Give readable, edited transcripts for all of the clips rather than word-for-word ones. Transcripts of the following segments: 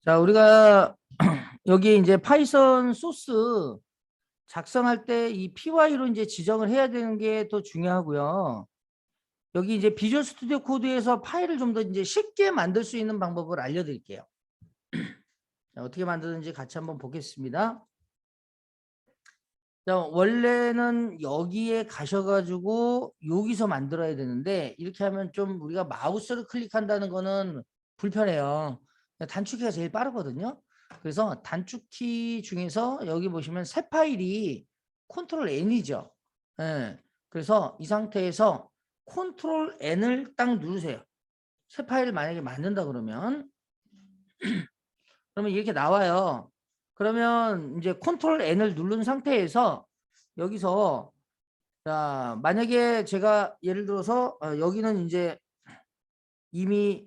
자, 우리가 여기 이제 파이썬 소스 작성할 때 이 py로 이제 지정을 해야 되는 게 더 중요하고요. 여기 이제 비주얼 스튜디오 코드에서 파일을 좀 더 이제 쉽게 만들 수 있는 방법을 알려드릴게요. 자, 어떻게 만드는지 같이 한번 보겠습니다. 자, 원래는 여기에 가셔가지고 여기서 만들어야 되는데 이렇게 하면 좀 우리가 마우스를 클릭한다는 거는 불편해요. 단축키가 제일 빠르거든요. 그래서 단축키 중에서 여기 보시면 새 파일이 컨트롤 N이죠. 예. 그래서 이 상태에서 컨트롤 N을 딱 누르세요. 새 파일을 만약에 만든다 그러면 이렇게 나와요. 그러면 이제 컨트롤 N을 누른 상태에서 여기서 자, 만약에 제가 예를 들어서 여기는 이제 이미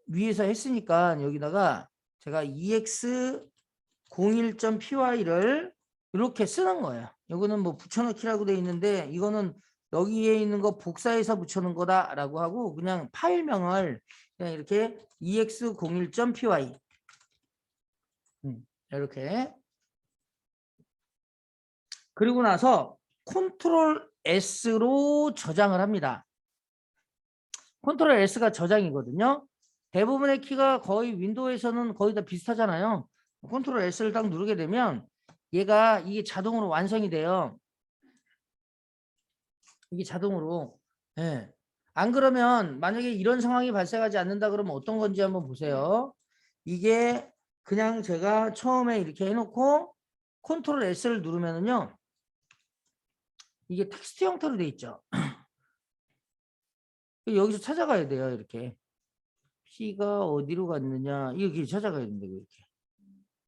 위에서 했으니까 여기다가 제가 ex01.py를 이렇게 쓰는 거예요. 이거는 뭐 붙여넣기라고 되어 있는데 이거는 여기에 있는 거 복사해서 붙여넣은 거다라고 하고 그냥 파일명을 그냥 이렇게 ex01.py 이렇게 그리고 나서 컨트롤 S로 저장을 합니다. 컨트롤 S가 저장이거든요. 대부분의 키가 거의 윈도우에서는 거의 다 비슷하잖아요. 컨트롤 S를 딱 누르게 되면 얘가 이게 자동으로 완성이 돼요. 이게 자동으로. 예. 안 그러면 만약에 이런 상황이 발생하지 않는다 그러면 어떤 건지 한번 보세요. 이게 그냥 제가 처음에 이렇게 해놓고 컨트롤 S를 누르면은요. 이게 텍스트 형태로 돼 있죠. 여기서 찾아가야 돼요. 이렇게. P가 어디로 갔느냐. 이렇게 찾아가야 된다고 이렇게.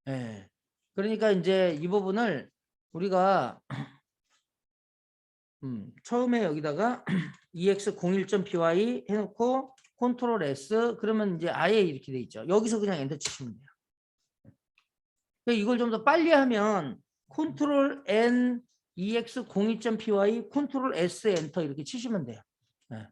예. 그러니까 이제 이 부분을 우리가 처음에 여기다가 ex01.py 해놓고 컨트롤 S 그러면 이제 아예 이렇게 돼 있죠. 여기서 그냥 엔터 치시면 돼요. 그러니까 이걸 좀 더 빨리 하면 컨트롤 N ex02.py 컨트롤 S 엔터 이렇게 치시면 돼요. 네.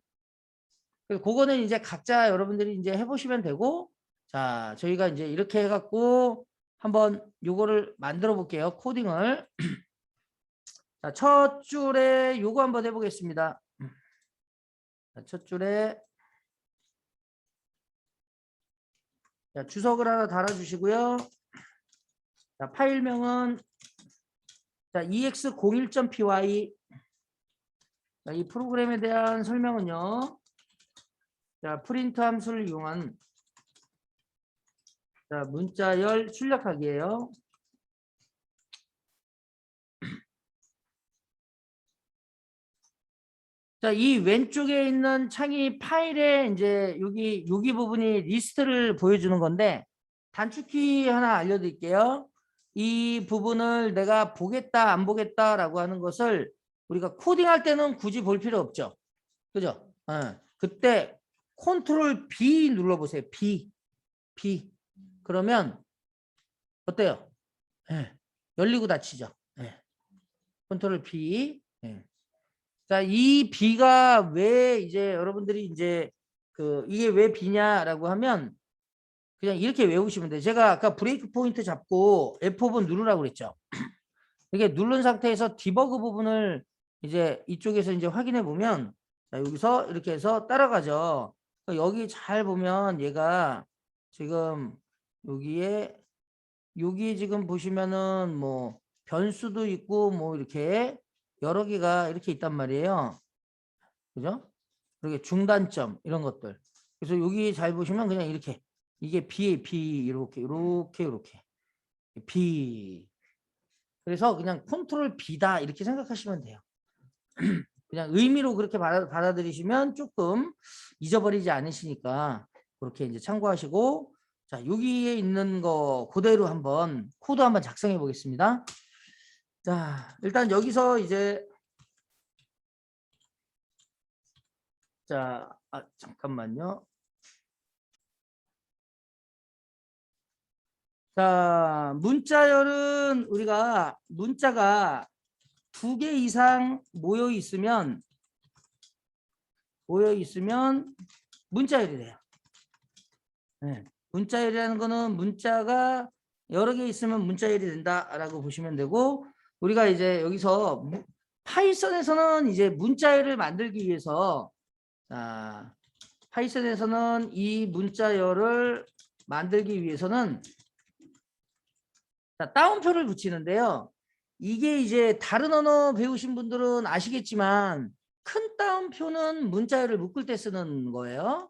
그거는 이제 각자 여러분들이 이제 해보시면 되고 자 저희가 이제 이렇게 해갖고 한번 요거를 만들어 볼게요. 코딩을. 자, 첫 줄에 요거 한번 해보겠습니다. 자, 첫 줄에 자, 주석을 하나 달아주시고요. 자, 파일명은 자, ex01.py 자, 이 프로그램에 대한 설명은요. 자, 프린트 함수를 이용한 자, 문자열 출력하기예요. 자, 이 왼쪽에 있는 창이 파일에 이제 여기 부분이 리스트를 보여주는 건데 단축키 하나 알려드릴게요. 이 부분을 내가 보겠다 안 보겠다라고 하는 것을 우리가 코딩할 때는 굳이 볼 필요 없죠. 그죠? 그때 컨트롤 B 눌러보세요. B. 그러면 어때요? 열리고 닫히죠. 컨트롤 B. 자, 이 B가 왜 이제 여러분들이 이제 이게 왜 B냐라고 하면 그냥 이렇게 외우시면 돼요. 제가 아까 브레이크 포인트 잡고 F5번 누르라고 그랬죠. 이게 누른 상태에서 디버그 부분을 이제 이쪽에서 이제 확인해 보면 자, 여기서 이렇게 해서 따라가죠. 여기 잘 보면 얘가 지금 여기에 지금 보시면은 뭐 변수도 있고 뭐 이렇게 여러 개가 이렇게 있단 말이에요. 그죠? 이렇게 중단점 이런 것들. 그래서 여기 잘 보시면 그냥 이렇게 이게 B 이렇게 B. 그래서 그냥 컨트롤 B다 이렇게 생각하시면 돼요. 그냥 의미로 그렇게 받아들이시면 조금 잊어버리지 않으시니까 그렇게 이제 참고하시고 자 여기에 있는 거 그대로 한번 코드 한번 작성해 보겠습니다. 자 일단 여기서 이제 자 잠깐만요. 자, 문자열은 우리가 문자가 2개 이상 모여 있으면 문자열이 돼요. 네. 문자열이라는 거는 문자가 여러 개 있으면 문자열이 된다라고 보시면 되고, 우리가 이제 여기서 파이썬에서는 이제 문자열을 만들기 위해서, 파이썬에서는 이 문자열을 만들기 위해서는 따옴표를 붙이는데요. 이게 이제 다른 언어 배우신 분들은 아시겠지만 큰 따옴표는 문자열을 묶을 때 쓰는 거예요.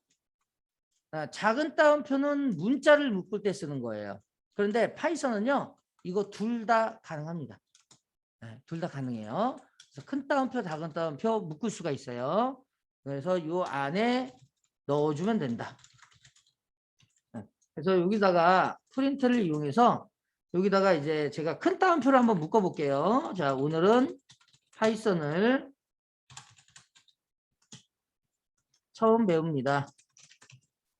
작은 따옴표는 문자를 묶을 때 쓰는 거예요. 그런데 파이썬은요, 이거 둘 다 가능합니다. 둘 다 가능해요. 그래서 큰 따옴표, 작은 따옴표 묶을 수가 있어요. 그래서 이 안에 넣어주면 된다. 그래서 여기다가 프린트를 이용해서 여기다가 이제 제가 큰 따옴표를 한번 묶어 볼게요. 자, 오늘은 파이썬을 처음 배웁니다.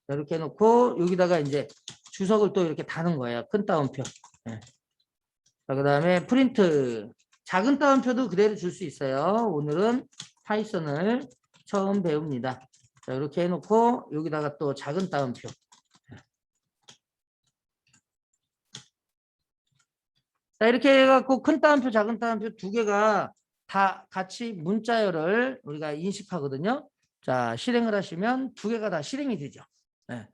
이렇게 해놓고 여기다가 이제 주석을 또 이렇게 다는 거예요. 큰 따옴표. 자, 그 다음에 프린트. 작은 따옴표도 그대로 줄 수 있어요. 오늘은 파이썬을 처음 배웁니다. 자, 이렇게 해놓고 여기다가 또 작은 따옴표. 자, 이렇게 해갖고 큰 따옴표, 작은 따옴표 두 개가 다 같이 문자열을 우리가 인식하거든요. 자, 실행을 하시면 두 개가 다 실행이 되죠. 네.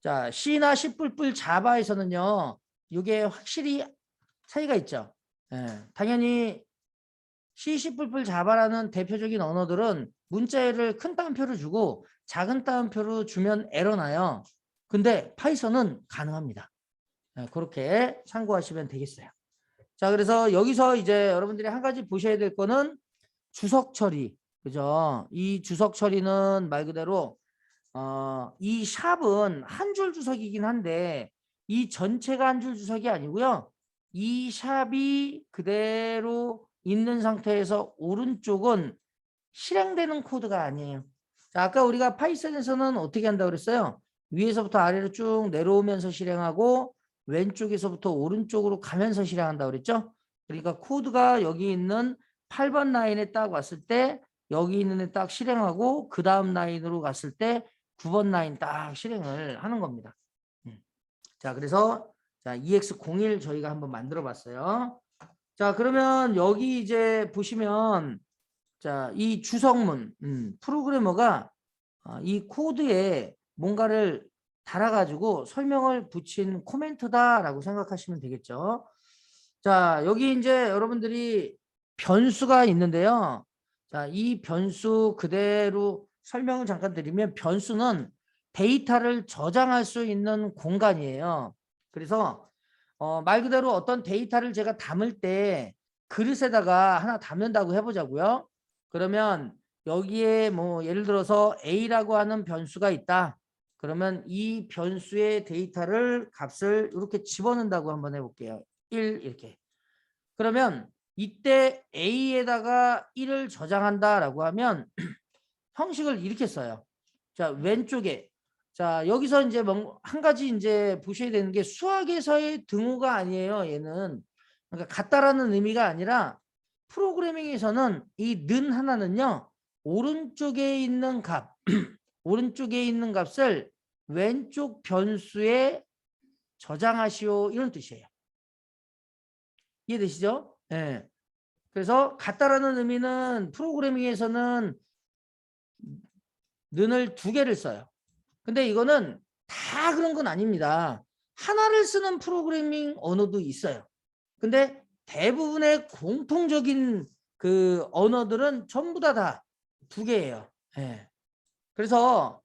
자, C나 C++ 자바에서는요, 이게 확실히 차이가 있죠. 당연히 C, C++ 자바라는 대표적인 언어들은 문자열을 큰 따옴표를 주고 작은 따옴표로 주면 에러 나요. 근데 파이썬은 가능합니다. 그렇게 참고하시면 되겠어요. 자, 그래서 여기서 이제 여러분들이 한 가지 보셔야 될 거는 주석 처리. 그죠? 이 주석 처리는 말 그대로 이 샵은 한 줄 주석이긴 한데 이 전체가 한 줄 주석이 아니고요. 이 샵이 그대로 있는 상태에서 오른쪽은 실행되는 코드가 아니에요. 자, 아까 우리가 파이썬에서는 어떻게 한다고 그랬어요? 위에서부터 아래로 쭉 내려오면서 실행하고 왼쪽에서부터 오른쪽으로 가면서 실행한다고 그랬죠? 그러니까 코드가 여기 있는 8번 라인에 딱 왔을 때 여기 있는 애 딱 실행하고 그 다음 라인으로 갔을 때 9번 라인 딱 실행을 하는 겁니다. 자, 그래서 자, EX01 저희가 한번 만들어 봤어요. 자, 그러면 여기 이제 보시면 자, 이 주석문 프로그래머가 이 코드에 뭔가를 달아가지고 설명을 붙인 코멘트다라고 생각하시면 되겠죠. 자, 여기 이제 여러분들이 변수가 있는데요. 자, 이 변수 그대로 설명을 잠깐 드리면 변수는 데이터를 저장할 수 있는 공간이에요. 그래서 말 그대로 어떤 데이터를 제가 담을 때 그릇에다가 하나 담는다고 해보자고요. 그러면 여기에 뭐 예를 들어서 A라고 하는 변수가 있다. 그러면 이 변수의 데이터를 값을 이렇게 집어넣는다고 한번 해볼게요. 1 이렇게. 그러면 이때 A에다가 1을 저장한다라고 하면 형식을 이렇게 써요. 자, 왼쪽에. 자, 여기서 이제 한 가지 이제 보셔야 되는 게 수학에서의 등호가 아니에요. 얘는. 그러니까 같다라는 의미가 아니라 프로그래밍에서는 이 는 하나는요. 오른쪽에 있는 값, 오른쪽에 있는 값을 왼쪽 변수에 저장하시오 이런 뜻이에요. 이해되시죠? 네. 그래서 같다라는 의미는 프로그래밍에서는 는을 두 개를 써요. 근데 이거는 다 그런 건 아닙니다. 하나를 쓰는 프로그래밍 언어도 있어요. 근데 대부분의 공통적인 그 언어들은 전부 다 두 개예요. 네. 그래서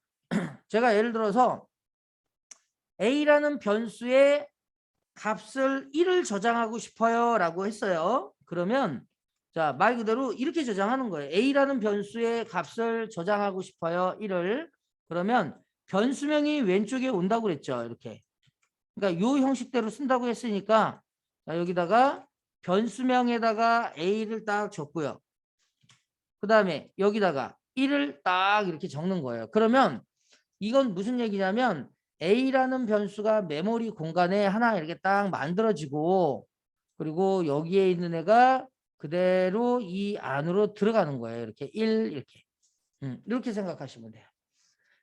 제가 예를 들어서 A라는 변수에 값을 1을 저장하고 싶어요 라고 했어요. 그러면 자, 말 그대로 이렇게 저장하는 거예요. A라는 변수의 값을 저장하고 싶어요. 1을. 그러면 변수명이 왼쪽에 온다고 그랬죠. 이렇게. 그러니까 이 형식대로 쓴다고 했으니까 자, 여기다가 변수명에다가 A를 딱 적고요. 그 다음에 여기다가 1을 딱 이렇게 적는 거예요. 그러면 이건 무슨 얘기냐면 A라는 변수가 메모리 공간에 하나 이렇게 딱 만들어지고 그리고 여기에 있는 애가 그대로 이 안으로 들어가는 거예요. 이렇게 1 이렇게. 이렇게 생각하시면 돼요.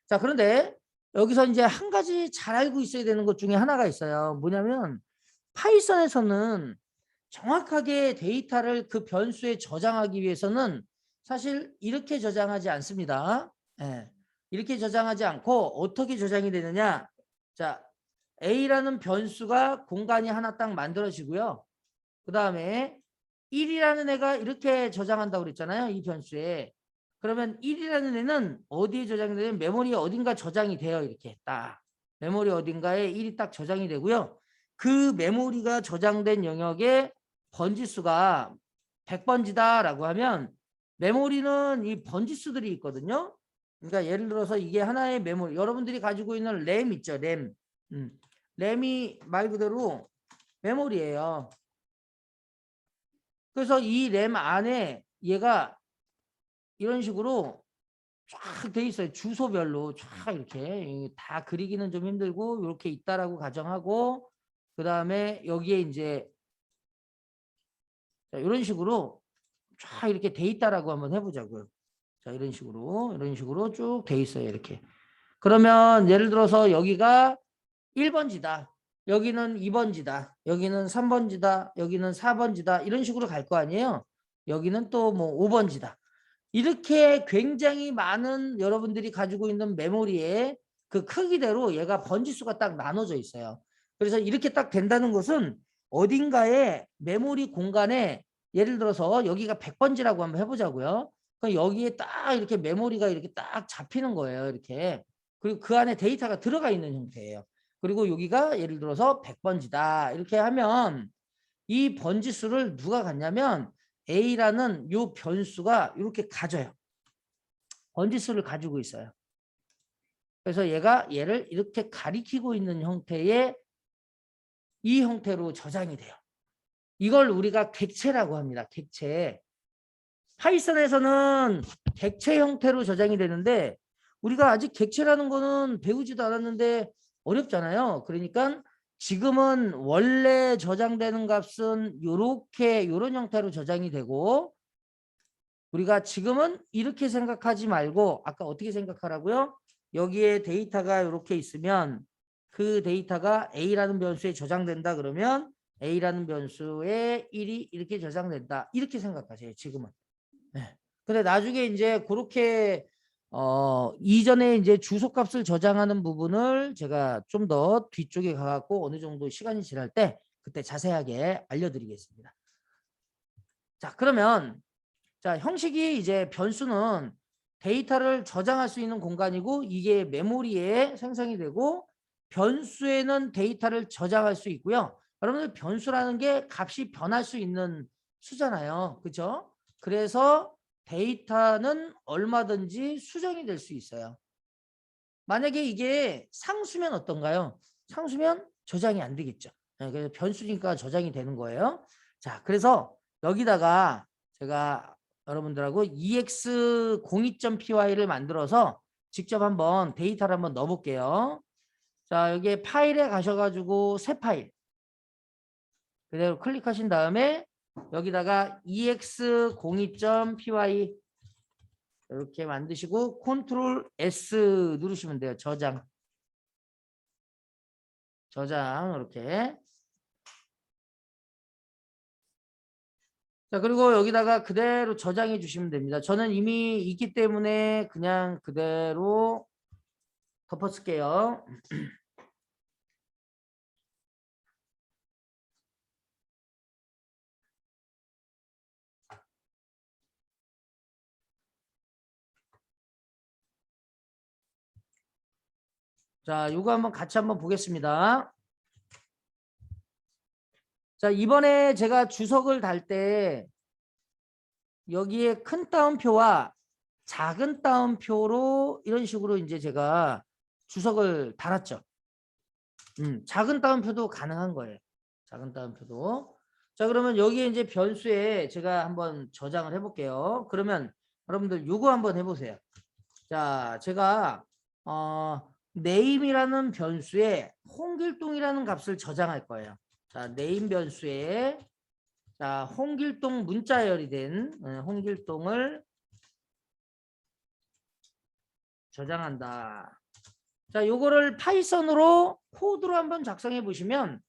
자, 그런데 여기서 이제 한 가지 잘 알고 있어야 되는 것 중에 하나가 있어요. 뭐냐면 파이썬에서는 정확하게 데이터를 그 변수에 저장하기 위해서는 사실 이렇게 저장하지 않습니다. 예. 이렇게 저장하지 않고 어떻게 저장이 되느냐. 자, A라는 변수가 공간이 하나 딱 만들어지고요. 그 다음에 1이라는 애가 이렇게 저장한다고 그랬잖아요. 이 변수에. 그러면 1이라는 애는 어디에 저장이 되냐면 메모리 어딘가 저장이 돼요. 이렇게 딱. 메모리 어딘가에 1이 딱 저장이 되고요. 그 메모리가 저장된 영역에 번지수가 100번지다라고 하면 메모리는 이 번지수들이 있거든요. 그러니까 예를 들어서 이게 하나의 메모리. 여러분들이 가지고 있는 램 있죠. 램. 램이 말 그대로 메모리예요. 그래서 이 램 안에 얘가 이런 식으로 쫙 돼 있어요. 주소별로 쫙 이렇게 다 그리기는 좀 힘들고 이렇게 있다라고 가정하고 그 다음에 여기에 이제 자, 이런 식으로 쫙 이렇게 돼 있다라고 한번 해보자고요. 자, 이런 식으로 쭉 돼 있어요. 이렇게. 그러면 예를 들어서 여기가 1번지다. 여기는 2번지다. 여기는 3번지다. 여기는 4번지다. 이런 식으로 갈 거 아니에요. 여기는 또 뭐 5번지다. 이렇게 굉장히 많은 여러분들이 가지고 있는 메모리의 그 크기대로 얘가 번지수가 딱 나눠져 있어요. 그래서 이렇게 딱 된다는 것은 어딘가에 메모리 공간에 예를 들어서 여기가 100번지라고 한번 해보자고요. 그럼 여기에 딱 이렇게 메모리가 이렇게 딱 잡히는 거예요. 이렇게. 그리고 그 안에 데이터가 들어가 있는 형태예요. 그리고 여기가 예를 들어서 100번지다. 이렇게 하면 이 번지수를 누가 갖냐면 A라는 요 변수가 이렇게 가져요. 번지수를 가지고 있어요. 그래서 얘가 얘를 이렇게 가리키고 있는 형태의 이 형태로 저장이 돼요. 이걸 우리가 객체라고 합니다. 객체. 파이썬에서는 객체 형태로 저장이 되는데 우리가 아직 객체라는 거는 배우지도 않았는데 어렵잖아요. 그러니까 지금은 원래 저장되는 값은 요런 형태로 저장이 되고 우리가 지금은 이렇게 생각하지 말고 아까 어떻게 생각하라고요? 여기에 데이터가 이렇게 있으면 그 데이터가 A라는 변수에 저장된다 그러면 A라는 변수에 1이 이렇게 저장된다. 이렇게 생각하세요. 지금은. 네. 근데 나중에 이제 그렇게 이전에 이제 주소값을 저장하는 부분을 제가 좀 더 뒤쪽에 가갖고 어느 정도 시간이 지날 때 그때 자세하게 알려드리겠습니다. 자, 그러면 자, 형식이 이제 변수는 데이터를 저장할 수 있는 공간이고 이게 메모리에 생성이 되고 변수에는 데이터를 저장할 수 있고요. 여러분들 변수라는 게 값이 변할 수 있는 수잖아요. 그렇죠? 그래서 데이터는 얼마든지 수정이 될 수 있어요. 만약에 이게 상수면 어떤가요? 상수면 저장이 안 되겠죠. 그래서 변수니까 저장이 되는 거예요. 자, 그래서 여기다가 제가 여러분들하고 ex02.py를 만들어서 직접 한번 데이터를 한번 넣어볼게요. 자, 여기에 파일에 가셔가지고 새 파일 그대로 클릭하신 다음에 여기다가 ex02.py 이렇게 만드시고 컨트롤 S 누르시면 돼요. 저장 이렇게. 자, 그리고 여기다가 그대로 저장해 주시면 됩니다. 저는 이미 있기 때문에 그냥 그대로 덮어쓸게요. 자, 이거 한번 같이 한번 보겠습니다. 자, 이번에 제가 주석을 달 때 여기에 큰 따옴표와 작은 따옴표로 이런 식으로 이제 제가 주석을 달았죠. 작은 따옴표도 가능한 거예요. 작은 따옴표도. 자, 그러면 여기에 이제 변수에 제가 한번 저장을 해볼게요. 그러면 여러분들 요거 한번 해보세요. 자, 제가 name이라는 변수에 홍길동이라는 값을 저장할 거예요. 자, name 변수에 자, 홍길동 문자열이 된 홍길동을 저장한다. 자, 요거를 파이썬으로 코드로 한번 작성해 보시면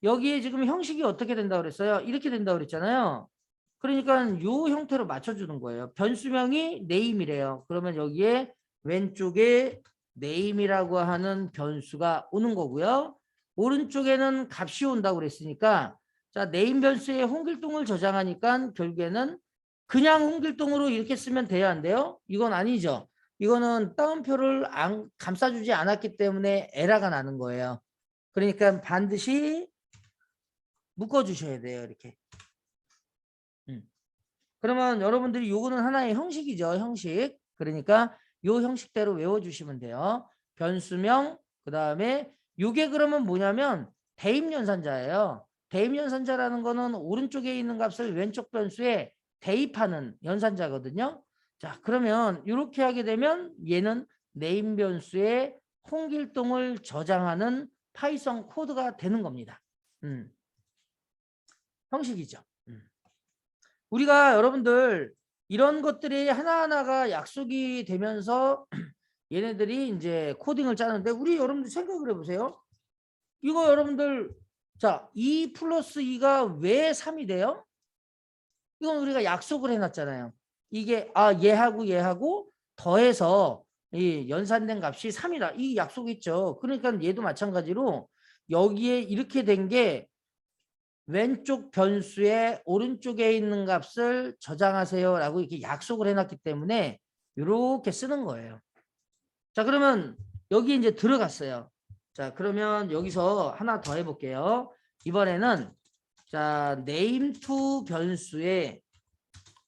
여기에 지금 형식이 어떻게 된다고 그랬어요? 이렇게 된다고 그랬잖아요. 그러니까 요 형태로 맞춰주는 거예요. 변수명이 name이래요. 그러면 여기에 왼쪽에 name이라고 하는 변수가 오는 거고요. 오른쪽에는 값이 온다고 그랬으니까 자, name 변수에 홍길동을 저장하니까 결국에는 그냥 홍길동으로 이렇게 쓰면 돼요, 안 돼요? 이건 아니죠. 이거는 따옴표를 감싸주지 않았기 때문에 에러가 나는 거예요. 그러니까 반드시 묶어주셔야 돼요, 이렇게. 그러면 여러분들이 요거는 하나의 형식이죠, 형식. 그러니까 요 형식대로 외워주시면 돼요. 변수명, 그 다음에 요게 그러면 뭐냐면 대입연산자예요. 대입연산자라는 거는 오른쪽에 있는 값을 왼쪽 변수에 대입하는 연산자거든요. 자, 그러면 이렇게 하게 되면 얘는 네임 변수에 홍길동을 저장하는 파이썬 코드가 되는 겁니다. 형식이죠. 우리가 여러분들 이런 것들이 하나하나가 약속이 되면서 얘네들이 이제 코딩을 짜는데 우리 여러분들 생각을 해보세요. 이거 여러분들 자, 2 플러스 2가 왜 3이 돼요? 이건 우리가 약속을 해놨잖아요. 이게 얘하고 더해서 이 연산된 값이 3이다. 이 약속이 있죠. 그러니까 얘도 마찬가지로 여기에 이렇게 된 게 왼쪽 변수에 오른쪽에 있는 값을 저장하세요 라고 이렇게 약속을 해놨기 때문에 이렇게 쓰는 거예요. 자, 그러면 여기 이제 들어갔어요. 자, 그러면 여기서 하나 더 해볼게요. 이번에는 자, name to 변수에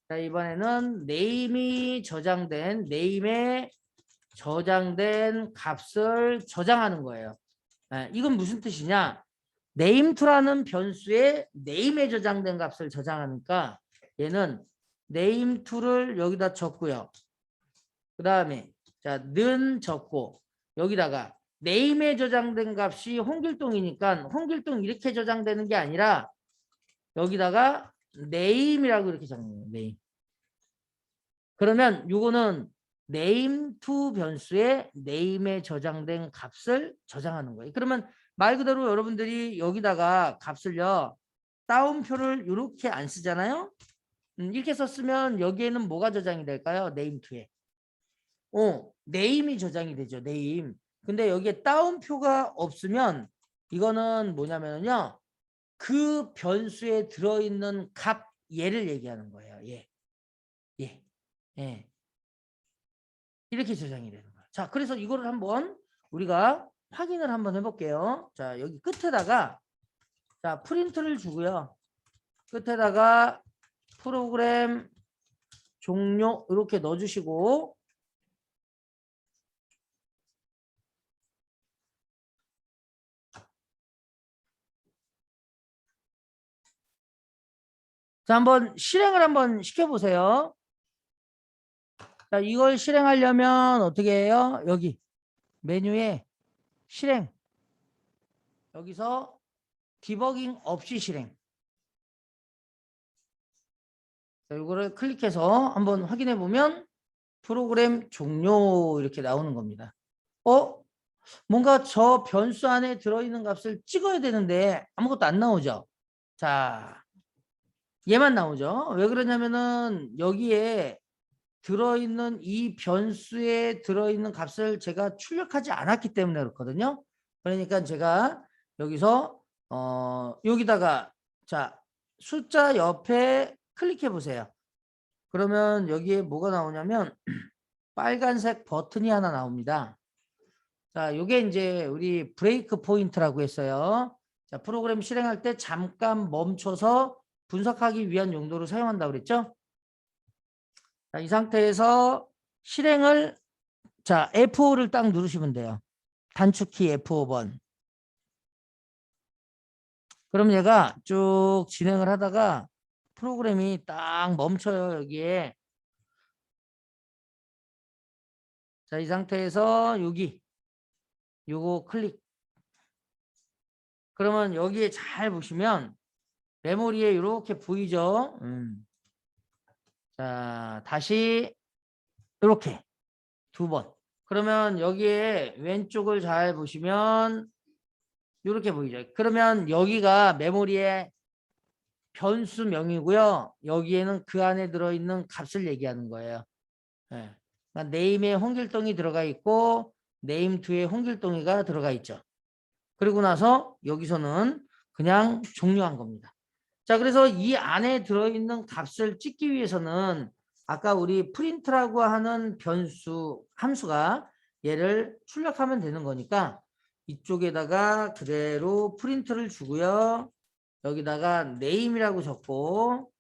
자, 이번에는 name이 저장된 name에 저장된 값을 저장하는 거예요. 이건 무슨 뜻이냐? name2라는 변수에 name에 저장된 값을 저장하니까 얘는 name2를 여기다 적고요. 그 다음에 자, 는 적고 여기다가 name에 저장된 값이 홍길동이니까 홍길동 이렇게 저장되는 게 아니라 여기다가 name이라고 이렇게 적는 name. 그러면 이거는 name2 변수에 name에 저장된 값을 저장하는 거예요. 그러면 말 그대로 여러분들이 여기다가 값을요. 따옴표를 이렇게 안 쓰잖아요. 이렇게 썼으면 여기에는 뭐가 저장이 될까요? name2에. name이 저장이 되죠. name. 근데 여기에 따옴표가 없으면 이거는 뭐냐면요. 그 변수에 들어있는 값 얘를 얘기하는 거예요. 얘. 예. 이렇게 저장이 되는 거예요. 자, 그래서 이거를 한번 우리가 확인을 한번 해볼게요. 자, 여기 끝에다가 자, 프린트를 주고요. 끝에다가 프로그램 종료 이렇게 넣어주시고 자, 한번 실행을 한번 시켜보세요. 자, 이걸 실행하려면 어떻게 해요? 여기 메뉴에 실행 여기서 디버깅 없이 실행 자, 이거를 클릭해서 한번 확인해 보면 프로그램 종료 이렇게 나오는 겁니다. 뭔가 저 변수 안에 들어있는 값을 찍어야 되는데 아무것도 안 나오죠. 자, 얘만 나오죠. 왜 그러냐면은 여기에 들어있는 이 변수에 들어있는 값을 제가 출력하지 않았기 때문에 그렇거든요. 그러니까 제가 여기서 여기다가 자, 숫자 옆에 클릭해 보세요. 그러면 여기에 뭐가 나오냐면 빨간색 버튼이 하나 나옵니다. 자, 요게 이제 우리 브레이크 포인트라고 했어요. 자, 프로그램 실행할 때 잠깐 멈춰서 분석하기 위한 용도로 사용한다고 그랬죠? 자, 이 상태에서 실행을 자, F5를 딱 누르시면 돼요. 단축키 F5번. 그럼 얘가 쭉 진행을 하다가 프로그램이 딱 멈춰요, 여기에. 자, 이 상태에서 여기 요거 클릭. 그러면 여기에 잘 보시면 메모리에 이렇게 보이죠? 자, 다시 이렇게 2번. 그러면 여기에 왼쪽을 잘 보시면 이렇게 보이죠. 그러면 여기가 메모리의 변수명이고요. 여기에는 그 안에 들어있는 값을 얘기하는 거예요. 예. 그러니까 네임에 홍길동이 들어가 있고 네임2에 홍길동이가 들어가 있죠. 그리고 나서 여기서는 그냥 종료한 겁니다. 자, 그래서 이 안에 들어있는 값을 찍기 위해서는 아까 우리 프린트라고 하는 변수 함수가 얘를 출력하면 되는 거니까 이쪽에다가 그대로 프린트를 주고요. 여기다가 네임이라고 적고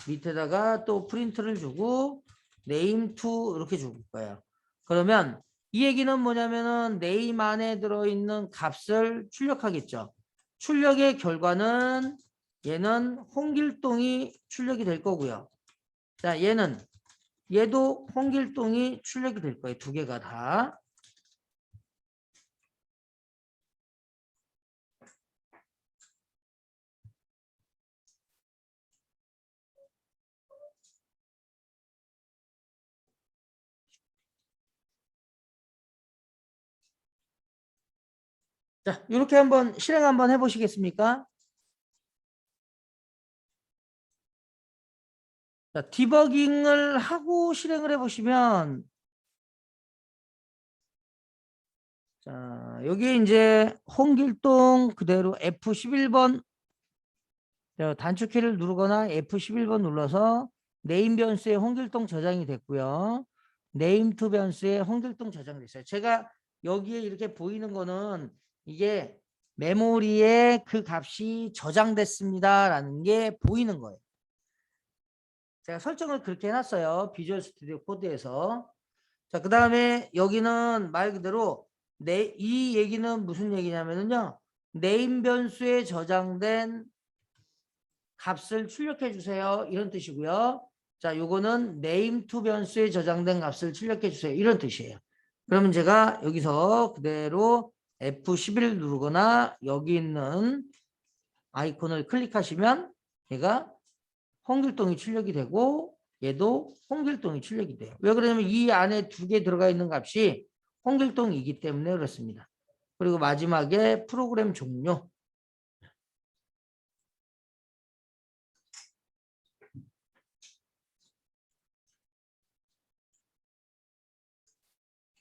밑에다가 또 프린트를 주고 네임2 이렇게 줄 거예요. 그러면 이 얘기는 뭐냐면은 네임 안에 들어있는 값을 출력하겠죠. 출력의 결과는 얘는 홍길동이 출력이 될 거고요. 자, 얘도 홍길동이 출력이 될 거예요. 두 개가 다. 자, 이렇게 한번 실행 한번 해보시겠습니까? 자, 디버깅을 하고 실행을 해보시면 자, 여기 이제 홍길동 그대로 F11번 단축키를 누르거나 F11번 눌러서 네임 변수에 홍길동 저장이 됐고요. 네임 투 변수에 홍길동 저장됐어요. 제가 여기에 이렇게 보이는 거는 이게 메모리에 그 값이 저장됐습니다라는 게 보이는 거예요. 제가 설정을 그렇게 해놨어요. 비주얼 스튜디오 코드에서. 자, 그 다음에 여기는 말 그대로 이 얘기는 무슨 얘기냐면요. 네임 변수에 저장된 값을 출력해 주세요. 이런 뜻이고요. 자, 요거는 name to 변수에 저장된 값을 출력해 주세요. 이런 뜻이에요. 그러면 제가 여기서 그대로 F11을 누르거나 여기 있는 아이콘을 클릭하시면 얘가 홍길동이 출력이 되고 얘도 홍길동이 출력이 돼요. 왜 그러냐면 이 안에 두 개 들어가 있는 값이 홍길동이기 때문에 그렇습니다. 그리고 마지막에 프로그램 종료.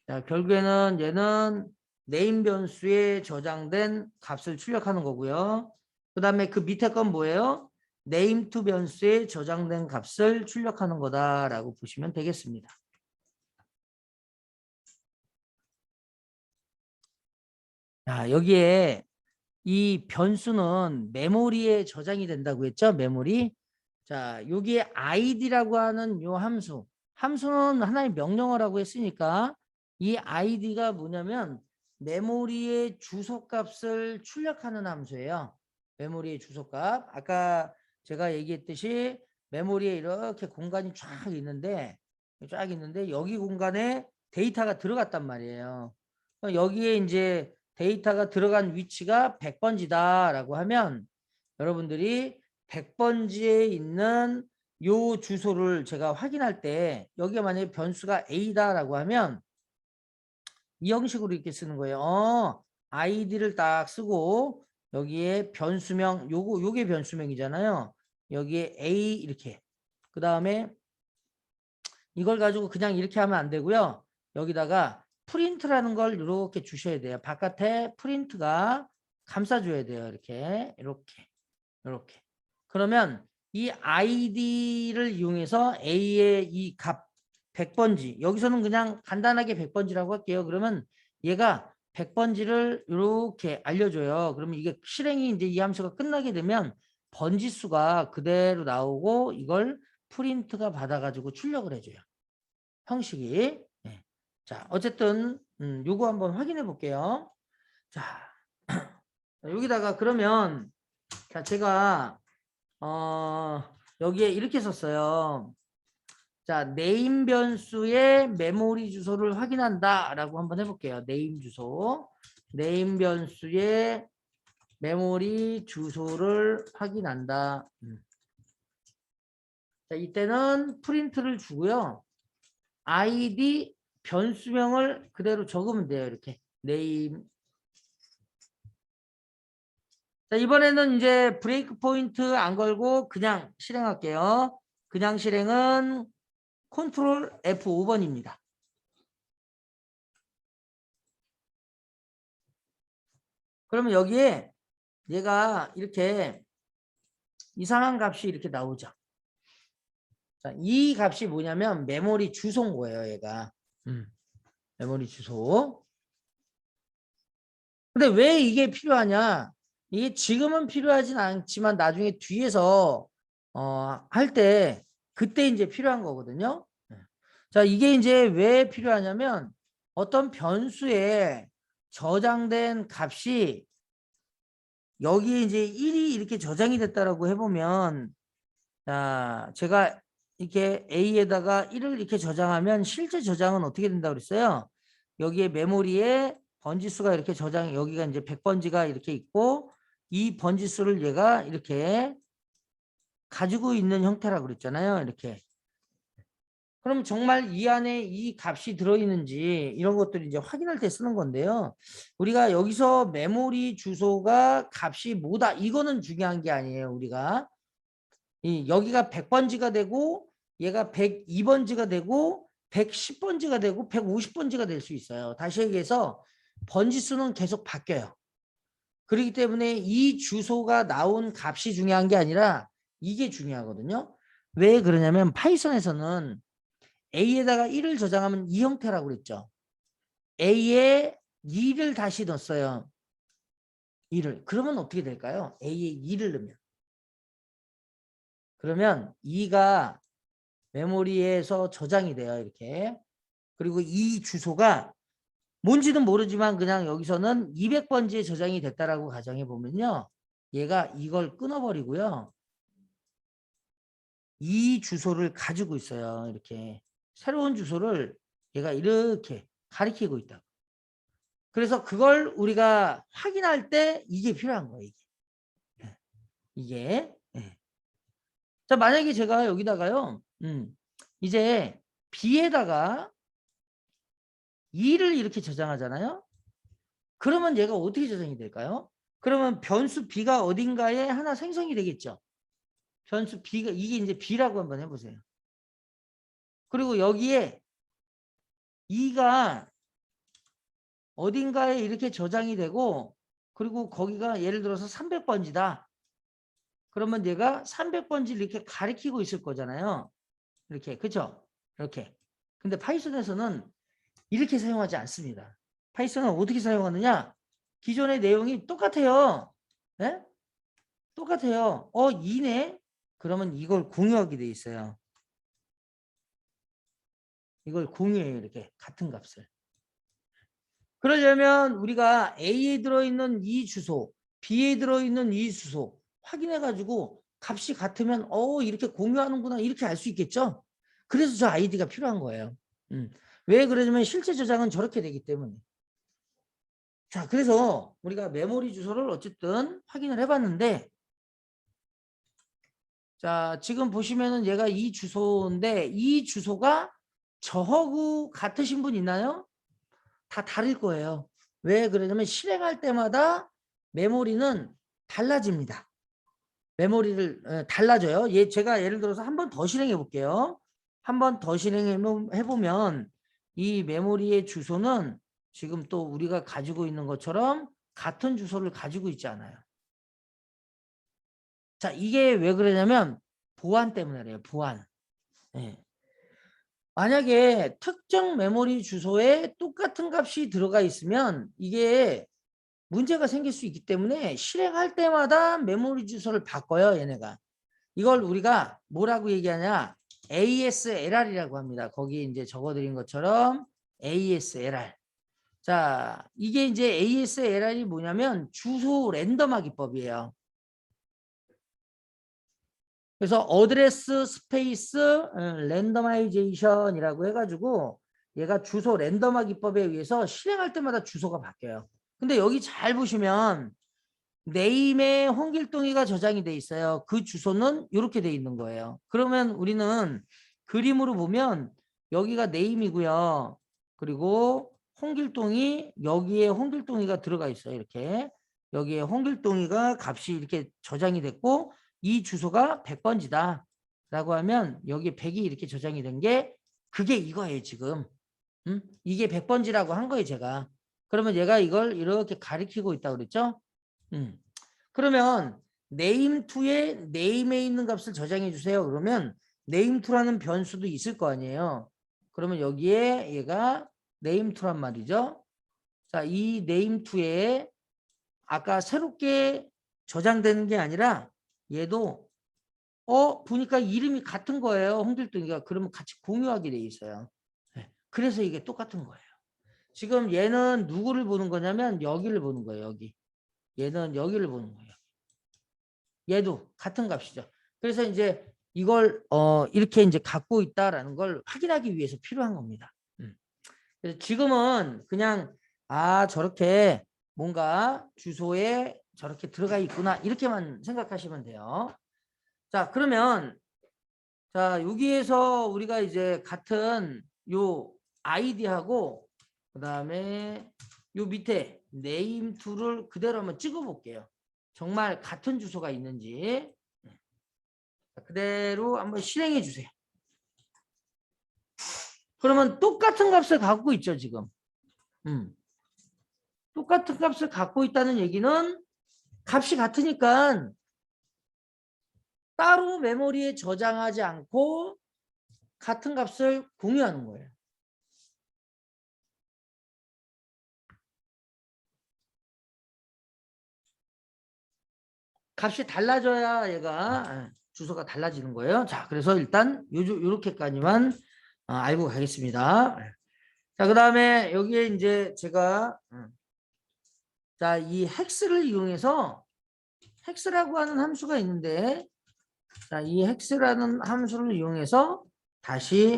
자, 결국에는 얘는 네임 변수에 저장된 값을 출력하는 거고요. 그 다음에 그 밑에 건 뭐예요? 네임 투 변수에 저장된 값을 출력하는 거다라고 보시면 되겠습니다. 자, 여기에 이 변수는 메모리에 저장이 된다고 했죠? 메모리. 자, 여기에 id라고 하는 요 함수는 하나의 명령어라고 했으니까 이 id가 뭐냐면 메모리의 주소값을 출력하는 함수예요. 메모리의 주소값. 아까 제가 얘기했듯이 메모리에 이렇게 공간이 쫙 있는데 여기 공간에 데이터가 들어갔단 말이에요. 여기에 이제 데이터가 들어간 위치가 100번지다라고 하면 여러분들이 100번지에 있는 요 주소를 제가 확인할 때 여기가 만약에 변수가 A다라고 하면 이 형식으로 이렇게 쓰는 거예요. 아이디를 딱 쓰고 여기에 변수명 요게 변수명이잖아요. 여기에 A 이렇게 그 다음에 이걸 가지고 그냥 이렇게 하면 안 되고요. 여기다가 프린트라는 걸 이렇게 주셔야 돼요. 바깥에 프린트가 감싸줘야 돼요. 이렇게. 그러면 이 아이디를 이용해서 A의 이 값 100번지 여기서는 그냥 간단하게 100번지라고 할게요. 그러면 얘가 100번지를 이렇게 알려줘요. 그러면 이게 실행이 이제 이 함수가 끝나게 되면 번지 수가 그대로 나오고 이걸 프린트가 받아가지고 출력을 해줘요. 형식이. 네. 자, 어쨌든 요거 한번 확인해 볼게요. 자, 여기다가 그러면 자, 제가 여기에 이렇게 썼어요. 자, 네임 변수의 메모리 주소를 확인한다 라고 한번 해볼게요. 네임 주소. 네임 변수의 메모리 주소를 확인한다. 자, 이때는 프린트를 주고요. id 변수명을 그대로 적으면 돼요. 이렇게 name. 자, 이번에는 이제 브레이크 포인트 안 걸고 그냥 실행할게요. 그냥 실행은 컨트롤 F5번입니다. 그러면 여기에 얘가 이렇게 이상한 값이 이렇게 나오죠. 자, 이 값이 뭐냐면 메모리 주소인 거예요, 얘가. 메모리 주소. 근데 왜 이게 필요하냐? 이게 지금은 필요하진 않지만 나중에 뒤에서 할 때 그때 이제 필요한 거거든요. 자, 이게 이제 왜 필요하냐면 어떤 변수에 저장된 값이 여기에 이제 1이 이렇게 저장이 됐다라고 해보면, 자, 제가 이렇게 A에다가 1을 이렇게 저장하면 실제 저장은 어떻게 된다고 그랬어요? 여기에 메모리에 번지수가 이렇게 저장, 여기가 이제 100번지가 이렇게 있고, 이 번지수를 얘가 이렇게 가지고 있는 형태라고 그랬잖아요. 이렇게. 그럼 정말 이 안에 이 값이 들어있는지 이런 것들을 이제 확인할 때 쓰는 건데요. 우리가 여기서 메모리 주소가 값이 뭐다, 이거는 중요한 게 아니에요. 우리가 여기가 100번지가 되고 얘가 102번지가 되고 110번지가 되고 150번지가 될 수 있어요. 다시 얘기해서 번지 수는 계속 바뀌어요. 그렇기 때문에 이 주소가 나온 값이 중요한 게 아니라 이게 중요하거든요. 왜 그러냐면 파이썬에서는 A에다가 1을 저장하면 이 형태라고 그랬죠. A에 2를 다시 넣었어요. 2를. 그러면 어떻게 될까요? A에 2를 넣으면. 그러면 2가 메모리에서 저장이 돼요. 이렇게. 그리고 이 주소가 뭔지는 모르지만 그냥 여기서는 200번지에 저장이 됐다라고 가정해 보면요. 얘가 이걸 끊어버리고요. 이 주소를 가지고 있어요. 이렇게. 새로운 주소를 얘가 이렇게 가리키고 있다. 그래서 그걸 우리가 확인할 때 이게 필요한 거예요. 이게. 자, 만약에 제가 여기다가요. 이제 B에다가 2를 이렇게 저장하잖아요. 그러면 얘가 어떻게 저장이 될까요? 그러면 변수 B가 어딘가에 하나 생성이 되겠죠. 변수 B가, 이게 이제 B라고 한번 해보세요. 그리고 여기에 2가 어딘가에 이렇게 저장이 되고, 그리고 거기가 예를 들어서 300번지다. 그러면 얘가 300번지를 이렇게 가리키고 있을 거잖아요. 이렇게. 그쵸? 이렇게. 근데 파이썬에서는 이렇게 사용하지 않습니다. 파이썬은 어떻게 사용하느냐? 기존의 내용이 똑같아요. 네? 똑같아요. 2네? 그러면 이걸 공유하게 돼 있어요. 이걸 공유해요. 이렇게 같은 값을. 그러려면 우리가 A에 들어있는 이 주소, B에 들어있는 이 주소 확인해가지고 값이 같으면 이렇게 공유하는구나, 이렇게 알 수 있겠죠. 그래서 저 아이디가 필요한 거예요. 왜 그러냐면 실제 저장은 저렇게 되기 때문에. 자, 그래서 우리가 메모리 주소를 어쨌든 확인을 해봤는데, 자, 지금 보시면은 얘가 이 주소인데 이 주소가 저하고 같으신 분 있나요? 다 다를 거예요. 왜 그러냐면 실행할 때마다 메모리는 달라집니다. 메모리를 달라져요. 제가 예를 들어서 한 번 더 실행해 볼게요. 한 번 더 실행해 보면 이 메모리의 주소는 지금 또 우리가 가지고 있는 것처럼 같은 주소를 가지고 있지 않아요. 자, 이게 왜 그러냐면 보안 때문에 그래요. 보안. 네. 만약에 특정 메모리 주소에 똑같은 값이 들어가 있으면 이게 문제가 생길 수 있기 때문에 실행할 때마다 메모리 주소를 바꿔요. 얘네가. 이걸 우리가 뭐라고 얘기하냐? ASLR이라고 합니다. 거기 이제 적어드린 것처럼 ASLR. 자, 이게 이제 ASLR이 뭐냐면 주소 랜덤화 기법이에요. 그래서 어드레스 스페이스 랜더마이제이션이라고 해가지고 얘가 주소 랜덤화 기법에 의해서 실행할 때마다 주소가 바뀌어요. 근데 여기 잘 보시면 네임에 홍길동이가 저장이 돼 있어요. 그 주소는 이렇게 돼 있는 거예요. 그러면 우리는 그림으로 보면 여기가 네임이고요. 그리고 홍길동이 여기에 홍길동이가 들어가 있어요. 이렇게 여기에 홍길동이가 값이 이렇게 저장이 됐고 이 주소가 100번지다 라고 하면 여기 100이 이렇게 저장이 된 게 그게 이거예요 지금. 이게 100번지라고 한 거예요 제가. 그러면 얘가 이걸 이렇게 가리키고 있다고 그랬죠. 그러면 name2에 name에 있는 값을 저장해 주세요. 그러면 name2라는 변수도 있을 거 아니에요. 그러면 여기에 얘가 name2란 말이죠. 자, 이 name2에 아까 새롭게 저장되는 게 아니라 얘도 보니까 이름이 같은 거예요. 홍길동이가. 그러면 같이 공유하게 돼 있어요. 그래서 이게 똑같은 거예요. 지금 얘는 누구를 보는 거냐면 여기를 보는 거예요. 여기. 얘는 여기를 보는 거예요. 얘도 같은 값이죠. 그래서 이제 이걸 이렇게 이제 갖고 있다라는 걸 확인하기 위해서 필요한 겁니다. 그래서 지금은 그냥 저렇게 뭔가 주소에 저렇게 들어가 있구나 이렇게만 생각하시면 돼요. 자, 그러면 자 여기에서 우리가 이제 같은 요 아이디하고 그 다음에 요 밑에 name2를 그대로 한번 찍어 볼게요. 정말 같은 주소가 있는지 그대로 한번 실행해 주세요. 그러면 똑같은 값을 갖고 있죠 지금. 똑같은 값을 갖고 있다는 얘기는 값이 같으니까 따로 메모리에 저장하지 않고 같은 값을 공유하는 거예요. 값이 달라져야 얘가 주소가 달라지는 거예요. 자, 그래서 일단 요렇게까지만 알고 가겠습니다. 자, 그 다음에 여기에 이제 제가 자, 이 hex를 이용해서 hex라고 하는 함수가 있는데 자, 이 hex라는 함수를 이용해서 다시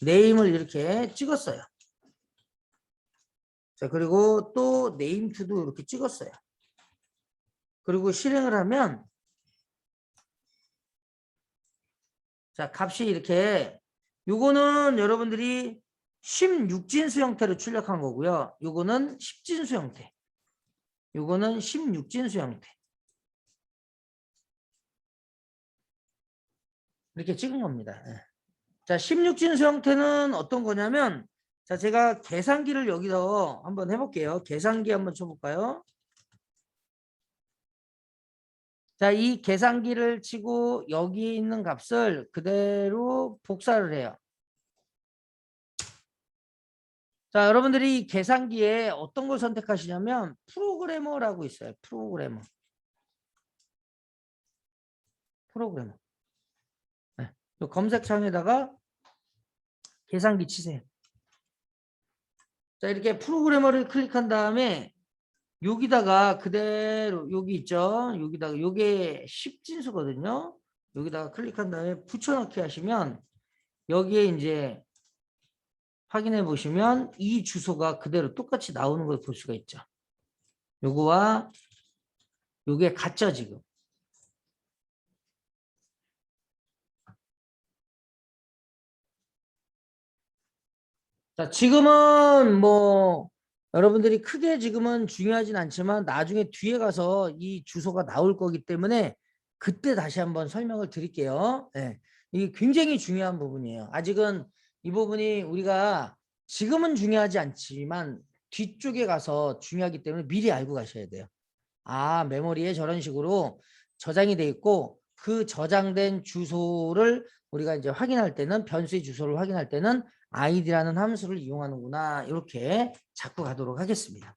name을 이렇게 찍었어요. 자, 그리고 또 name2도 이렇게 찍었어요. 그리고 실행을 하면 자, 값이 이렇게 요거는 여러분들이 16진수 형태로 출력한 거고요. 요거는 10진수 형태. 요거는 16진수 형태. 이렇게 찍은 겁니다. 자, 16진수 형태는 어떤 거냐면 자, 제가 계산기를 여기서 한번 해볼게요. 계산기 한번 쳐볼까요? 자, 이 계산기를 치고 여기 있는 값을 그대로 복사를 해요. 자, 여러분들이 이 계산기에 어떤 걸 선택하시냐면 프로그래머라고 있어요. 프로그래머. 네. 검색창에다가 계산기 치세요. 자, 이렇게 프로그래머를 클릭한 다음에 여기다가 그대로 여기 있죠. 여기다가 요게 10진수거든요. 여기다가 클릭한 다음에 붙여넣기 하시면 여기에 이제 확인해 보시면 이 주소가 그대로 똑같이 나오는 걸 볼 수가 있죠. 요거와 요게 같죠 지금. 자, 지금은 뭐 여러분들이 크게 지금은 중요하진 않지만 나중에 뒤에 가서 이 주소가 나올 거기 때문에 그때 다시 한번 설명을 드릴게요. 네. 이게 굉장히 중요한 부분이에요. 아직은 이 부분이 우리가 지금은 중요하지 않지만 뒤쪽에 가서 중요하기 때문에 미리 알고 가셔야 돼요. 메모리에 저런 식으로 저장이 돼 있고 그 저장된 주소를 우리가 이제 확인할 때는 변수의 주소를 확인할 때는 id라는 함수를 이용하는구나 이렇게 잡고 가도록 하겠습니다.